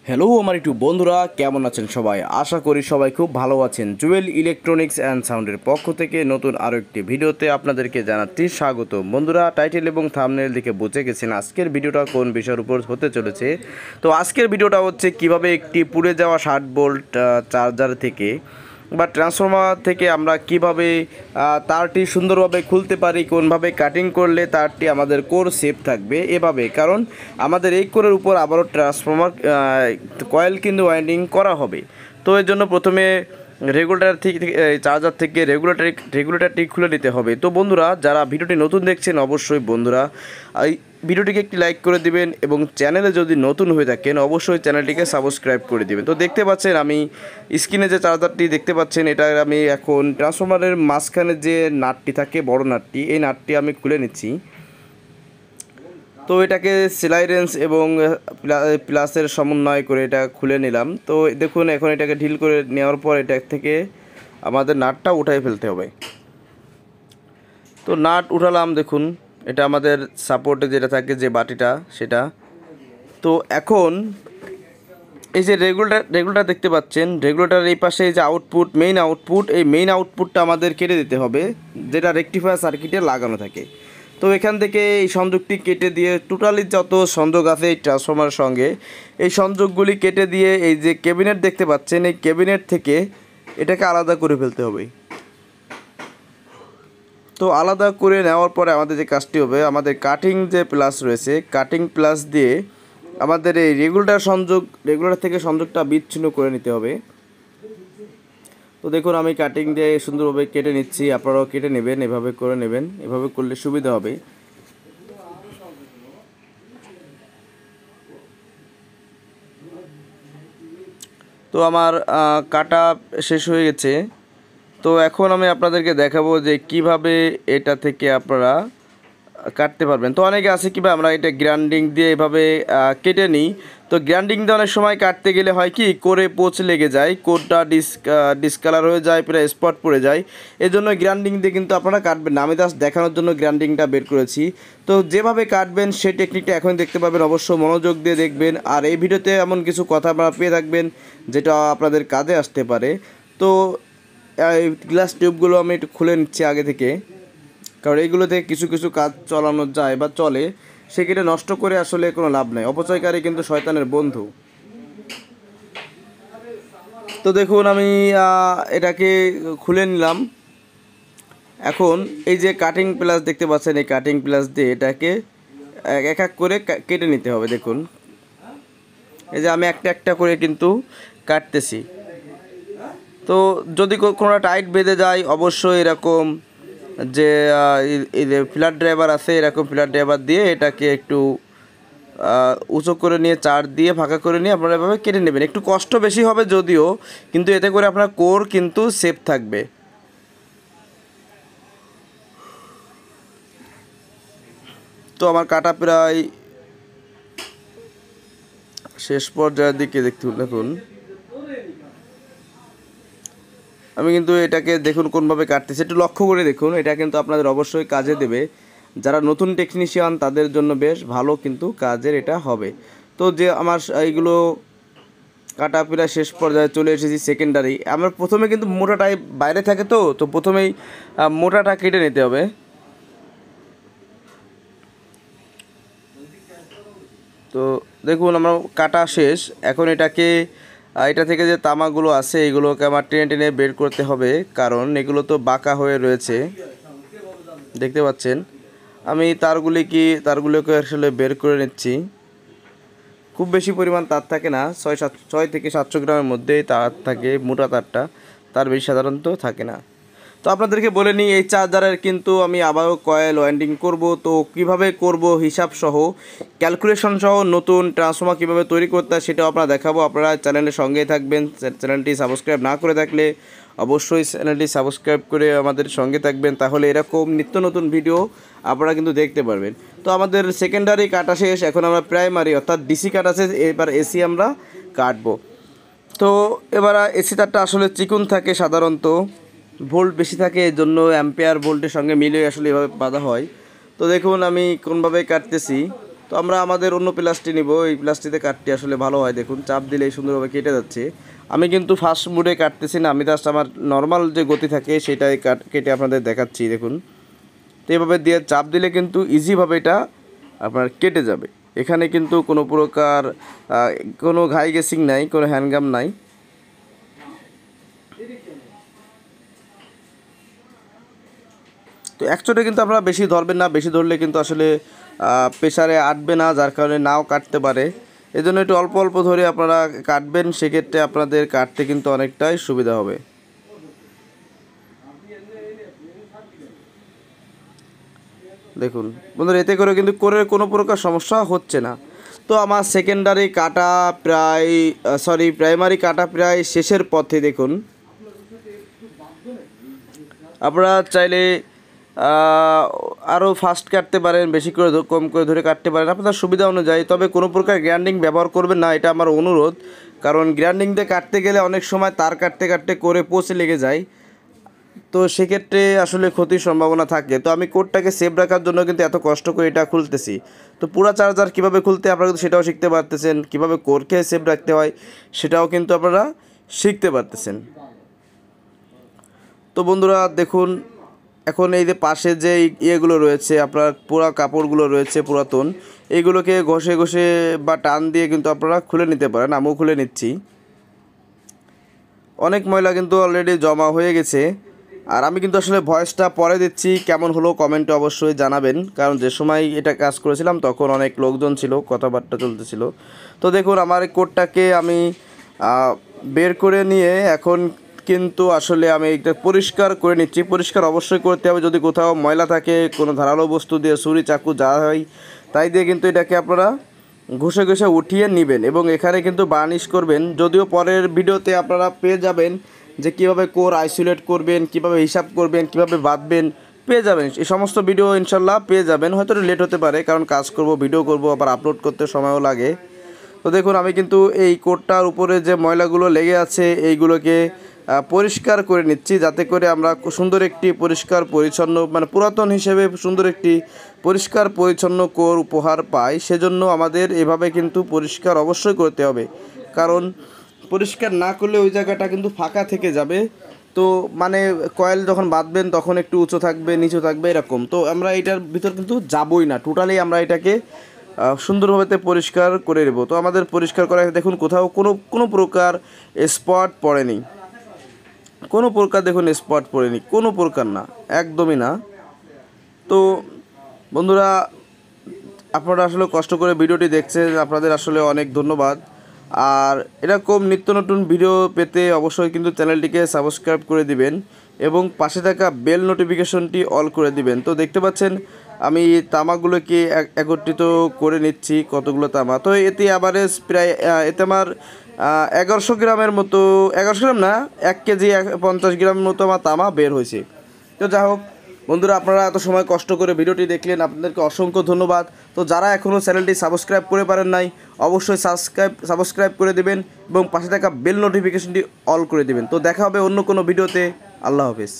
Hello আমার একটু বন্ধুরা, কেমন আছেন সবাই? আশা করি সবাই খুব ভালো আছেন। জুয়েল ইলেকট্রনিক্স অ্যান্ড সাউন্ডের পক্ষ থেকে নতুন আরও একটি ভিডিওতে আপনাদেরকে জানাচ্ছি স্বাগত। বন্ধুরা, টাইটেল এবং থাম্বনেল দেখে বুঝে গেছেন আজকের ভিডিওটা কোন বিষয়ের উপর হতে চলেছে। তো আজকের ভিডিওটা হচ্ছে কিভাবে একটি পুড়ে যাওয়া 60 ভোল্ট চার্জার থেকে বা ট্রান্সফরমার থেকে আমরা কিভাবে তারটি সুন্দরভাবে খুলতে পারি, কোনভাবে কাটিং করলে তারটি আমাদের কোর সেফ থাকবে এভাবে। কারণ আমাদের এই কোরের উপর আবারও ট্রান্সফরমার কয়েল কিন্তু ওয়াইন্ডিং করা হবে। তো এর জন্য প্রথমে রেগুলেটর থেকে চার্জার থেকে রেগুলেটরটি খুলে নিতে হবে। তো বন্ধুরা, যারা ভিডিওটি নতুন দেখছেন অবশ্যই বন্ধুরা এই ভিডিওটিকে একটি লাইক করে দিবেন এবং চ্যানেলে যদি নতুন হয়ে থাকেন অবশ্যই চ্যানেলটিকে সাবস্ক্রাইব করে দিবেন। তো দেখতে পাচ্ছেন আমি স্ক্রিনে যে চার্জারটি দেখতে পাচ্ছেন, এটা আমি এখন ট্রান্সফরমারের মাঝখানে যে নাটটি থাকে, বড় নাটটি, এই নাটটি আমি খুলে নিচ্ছি। তো এটাকে সেলাই রেঞ্জ এবং প্লাসের সমন্বয় করে এটা খুলে নিলাম। তো দেখুন, এখন এটাকে ঢিল করে নেওয়ার পর এটা থেকে আমাদের নাটটা উঠাই ফেলতে হবে। তো নাট উঠালাম, দেখুন এটা আমাদের সাপোর্টে যেটা থাকে যে বাটিটা সেটা। তো এখন এই যে রেগুলেটর দেখতে পাচ্ছেন, রেগুলেটর এই পাশে এই যে আউটপুট, মেইন আউটপুট, এই মেইন আউটপুটটা আমাদের কেটে দিতে হবে যেটা রেকটিফায়ার সার্কিটে লাগানো থাকে। তো এখান থেকে এই সংযোগটি কেটে দিয়ে টোটালি যত সংযোগ আছে এই ট্রান্সফরমারের সঙ্গে, এই সংযোগগুলি কেটে দিয়ে এই যে ক্যাবিনেট দেখতে পাচ্ছেন, এই ক্যাবিনেট থেকে এটাকে আলাদা করে ফেলতে হবে। তো আলাদা করে নেওয়ার পরে আমাদের যে কাজটি হবে, আমাদের কাটিং যে প্লাস রয়েছে, কাটিং প্লাস দিয়ে আমাদের এই রেগুলেটর থেকে সংযোগটা বিচ্ছিন্ন করে নিতে হবে। তো দেখুন আমি কাটিং দিয়ে সুন্দরভাবে কেটে নিচ্ছি, আপনারাও কেটে নেবেন, এভাবে করে নেবেন, এভাবে করলে সুবিধা হবে। তো আমার কাটা শেষ হয়ে গেছে। তো এখন আমি আপনাদেরকে দেখাবো যে কিভাবে এটা থেকে আপনারা কাটতে পারবেন। তো অনেকে আছে কিভাবে আমরা এটা গ্রাইন্ডিং দিয়ে এভাবে কেটে নিই। তো গ্রাইন্ডিং দিয়ে অনেক সময় কাটতে গেলে হয় কি, কোরে পোচ লেগে যায়, কোরটা ডিসকালার হয়ে যায়, পুরো স্পট পড়ে যায়। এই জন্য গ্রাইন্ডিং দিয়ে কিন্তু আপনারা কাটবেন না। আমি জাস্ট দেখানোর জন্য গ্রাইন্ডিংটা বের করেছি। তো যেভাবে কাটবেন সেই টেকনিকটা এখন দেখতে পাবেন, অবশ্য মনোযোগ দিয়ে দেখবেন। আর এই ভিডিওতে এমন কিছু কথা আপনারা পেয়ে থাকবেন যেটা আপনাদের কাজে আসতে পারে। তো এই গ্লাস টিউবগুলো আমি একটু খুলে নিচ্ছি আগে থেকে, কারণ এইগুলো থেকে কিছু কিছু কাজ চালানো যায় বা চলে, সেক্ষেত্রে নষ্ট করে আসলে কোনো লাভ নাই। অপচয়কারী কিন্তু শয়তানের বন্ধু। তো দেখুন আমি এটাকে খুলে নিলাম। এখন এই যে কাটিং প্লাস দেখতে পাচ্ছেন, এই কাটিং প্লাস দিয়ে এটাকে এক এক করে কেটে নিতে হবে। দেখুন এই যে আমি একটা একটা করে কিন্তু কাটতেছি। তো যদি কোনো টাইট বেঁধে যায় অবশ্যই এরকম যে এই যে ফ্ল্যাট ড্রাইভার আছে, এরকম ফ্ল্যাট ড্রাইভার দিয়ে এটাকে একটু উঁচু করে নিয়ে চার দিয়ে ফাঁকা করে নিয়ে আপনারা এভাবে কেটে নেবেন। একটু কষ্ট বেশি হবে যদিও, কিন্তু এতে করে আপনার কোর কিন্তু সেফ থাকবে। তো আমার কাটা প্রায় শেষ পর্যায়ের দিকে দেখুন আমি কিন্তু এটাকে দেখুন কোনভাবে কাটতেছি, একটু লক্ষ্য করে দেখুন। এটা কিন্তু আপনাদের অবশ্যই কাজে দেবে। যারা নতুন টেকনিশিয়ান তাদের জন্য বেশ ভালো কিন্তু কাজের এটা হবে। তো যে আমার এইগুলো কাটা প্রায় শেষ পর্যায়ে চলে এসেছি সেকেন্ডারি। আমার প্রথমে কিন্তু মোটাটাই বাইরে থাকে, তো প্রথমেই মোটাটা কেটে নিতে হবে। তো দেখুন আমার কাটা শেষ। এখন এটাকে এটা থেকে যে তামাগুলো আছে এগুলোকে আমার টেনে টেনে বের করতে হবে, কারণ এগুলো তো বাঁকা হয়ে রয়েছে দেখতে পাচ্ছেন। আমি তারগুলোকে আসলে বের করে নিচ্ছি। খুব বেশি পরিমাণ তার থাকে না, 6 থেকে 700 গ্রামের মধ্যেই তার থাকে, মোটা তারটা, তার বেশি সাধারণত থাকে না। তো আপনাদেরকে বলে নিই, এই চার্জারের কিন্তু আমি আবারও কয়েল ওয়াইন্ডিং করব। তো কিভাবে করব হিসাব সহ, ক্যালকুলেশন সহ, নতুন ট্রান্সফর্মার কীভাবে তৈরি করতে হয় সেটাও আপনারা দেখাবো। আপনারা চ্যানেলের সঙ্গেই থাকবেন। চ্যানেলটি সাবস্ক্রাইব না করে থাকলে অবশ্যই চ্যানেলটি সাবস্ক্রাইব করে আমাদের সঙ্গে থাকবেন, তাহলে এরকম নিত্য নতুন ভিডিও আপনারা কিন্তু দেখতে পারবেন। তো আমাদের সেকেন্ডারি কাটা শেষ, এখন আমরা প্রাইমারি অর্থাৎ ডিসি কাটা শেষ, এবার এসি আমরা কাটবো। তো এবার এসি তারটা আসলে চিকুন থাকে, সাধারণত ভোল্ট বেশি থাকে, এই জন্য অ্যাম্পিয়ার ভোল্টের সঙ্গে মিলে আসলে এভাবে বাঁধা হয়। তো দেখুন আমি কোনভাবে কাটতেছি। তো তো আমরা আমাদের অন্য প্লাস্টিক নিব, এই প্লাস্টিকে কাটতে আসলে ভালো হয়। দেখুন চাপ দিলেই সুন্দরভাবে কেটে যাচ্ছে। আমি কিন্তু ফাস্ট মুডে কাটতেছি না, আমি জাস্ট আমার নর্মাল যে গতি থাকে সেটাই কেটে আপনাদের দেখাচ্ছি। দেখুন তো এইভাবে দিয়ে চাপ দিলে কিন্তু ইজিভাবে এটা আপনার কেটে যাবে। এখানে কিন্তু কোনো প্রকার কোনো ঘাই গেসিং নাই, কোনো হ্যান্ডগাম নাই। তো একচোটে কিন্তু আপনারা বেশি ধরবেন না, বেশি ধরলে কিন্তু আসলে প্রেসারে আটবে না, যার কারণে নাও কাটতে পারে। এই জন্য একটু অল্প অল্প ধরে আপনারা কাটবেন, সেক্ষেত্রে আপনাদের কাটতে কিন্তু অনেকটাই সুবিধা হবে। দেখুন বন্ধুরা, এতে করে কিন্তু কোনো প্রকার সমস্যা হচ্ছে না। তো আমার সেকেন্ডারি কাটা প্রাইমারি কাটা প্রায় শেষের পথে। দেখুন আপনারা চাইলে আরও ফাস্ট কাটতে পারেন, বেশি করে কম করে ধরে কাটতে পারেন আপনাদের সুবিধা অনুযায়ী। তবে কোনো প্রকার গ্রাইন্ডিং ব্যবহার করবেন না, এটা আমার অনুরোধ। কারণ গ্রাইন্ডিং দিয়ে কাটতে গেলে অনেক সময় তার কাটতে কাটতে করে পচে লেগে যায়, তো সেক্ষেত্রে আসলে ক্ষতির সম্ভাবনা থাকে। তো আমি কোডটাকে সেভ রাখার জন্য কিন্তু এত কষ্ট করে এটা খুলতেছি। তো পুরা চার্জার কীভাবে খুলতে আপনারা কিন্তু সেটাও শিখতে পারতেছেন, কীভাবে কোডকে সেভ রাখতে হয় সেটাও কিন্তু আপনারা শিখতে পারতেছেন। তো বন্ধুরা দেখুন, এখন এই যে পাশে যে ইয়েগুলো রয়েছে আপনার পুরা কাপড়গুলো রয়েছে পুরাতন, এইগুলোকে ঘষে ঘষে বা টান দিয়ে কিন্তু আপনারা খুলে নিতে পারেন। আমিও খুলে নিচ্ছি। অনেক ময়লা কিন্তু অলরেডি জমা হয়ে গেছে। আর আমি কিন্তু আসলে ভয়েসটা পরে দিচ্ছি, কেমন হলো কমেন্টে অবশ্যই জানাবেন। কারণ যে সময় এটা কাজ করেছিলাম তখন অনেক লোকজন ছিল, কথাবার্তা চলতেছিল। তো দেখুন আমার কোডটাকে আমি বের করে নিয়ে এখন কিন্তু আসলে আমি এটা পরিষ্কার করে নিচ্ছি। পরিষ্কার অবশ্যই করতে হবে, যদি কোথাও ময়লা থাকে কোনো ধারালো বস্তু দিয়ে, ছুরি চাকু যা হয় তাই দিয়ে কিন্তু এটাকে আপনারা ঘষে ঘষে উঠিয়ে নেবেন এবং এখানে কিন্তু বার্নিশ করবেন। যদিও পরের ভিডিওতে আপনারা পেয়ে যাবেন যে কীভাবে কোর আইসোলেট করবেন, কীভাবে হিসাব করবেন, কীভাবে বাঁধবেন, পেয়ে যাবেন। এই সমস্ত ভিডিও ইনশাল্লাহ পেয়ে যাবেন। হয়তো একটু লেট হতে পারে, কারণ কাজ করব, ভিডিও করব, আবার আপলোড করতে সময়ও লাগে। তো দেখুন আমি কিন্তু এই কোটটার উপরে যে ময়লাগুলো লেগে আছে এইগুলোকে পরিষ্কার করে নিচ্ছি, যাতে করে আমরা সুন্দর একটি পরিষ্কার পরিচ্ছন্ন পুরাতন হিসেবে সুন্দর একটি পরিষ্কার পরিচ্ছন্ন কোর উপহার পাই। সেজন্য আমাদের এভাবে কিন্তু পরিষ্কার অবশ্যই করতে হবে, কারণ পরিষ্কার না করলে ওই জায়গাটা কিন্তু ফাঁকা থেকে যাবে। তো কয়েল যখন বাঁধবেন তখন একটু উঁচু থাকবে, নিচু থাকবে, এরকম। তো আমরা এটার ভিতর কিন্তু যাবই না, টোটালি আমরা এটাকে সুন্দরভাবে পরিষ্কার করে নেব। তো আমাদের পরিষ্কার করা দেখুন কোথাও কোনো প্রকার স্পট পড়েনি, কোনো প্রকার দেখুন স্পট পড়েনি, কোনো প্রকার না, একদমই না। তো বন্ধুরা আপনারা আসলে কষ্ট করে ভিডিওটি দেখছেন, আপনাদের আসলে অনেক ধন্যবাদ। আর এরকম নিত্য নতুন ভিডিও পেতে অবশ্যই কিন্তু চ্যানেলটিকে সাবস্ক্রাইব করে দিবেন এবং পাশে থাকা বেল নোটিফিকেশনটি অল করে দিবেন। তো দেখতে পাচ্ছেন আমি তামাগুলোকে একত্রিত করে নিচ্ছি, কতগুলো তামা। তো এতে অ্যাভারেজ প্রায় এতে আমার 1100 গ্রামের মতো, 1100 গ্রাম না, 1 কেজি 50 গ্রামের মতো আমার তামা বের হয়েছে। তো যাই হোক বন্ধুরা, আপনারা এত সময় কষ্ট করে ভিডিওটি দেখলেন, আপনাদেরকে অসংখ্য ধন্যবাদ। তো যারা এখনও চ্যানেলটি সাবস্ক্রাইব করে পারেন নাই অবশ্যই সাবস্ক্রাইব করে দেবেন এবং পাশে থাকা বেল নোটিফিকেশনটি অল করে দেবেন। তো দেখা হবে অন্য কোনো ভিডিওতে। আল্লাহ হাফেজ।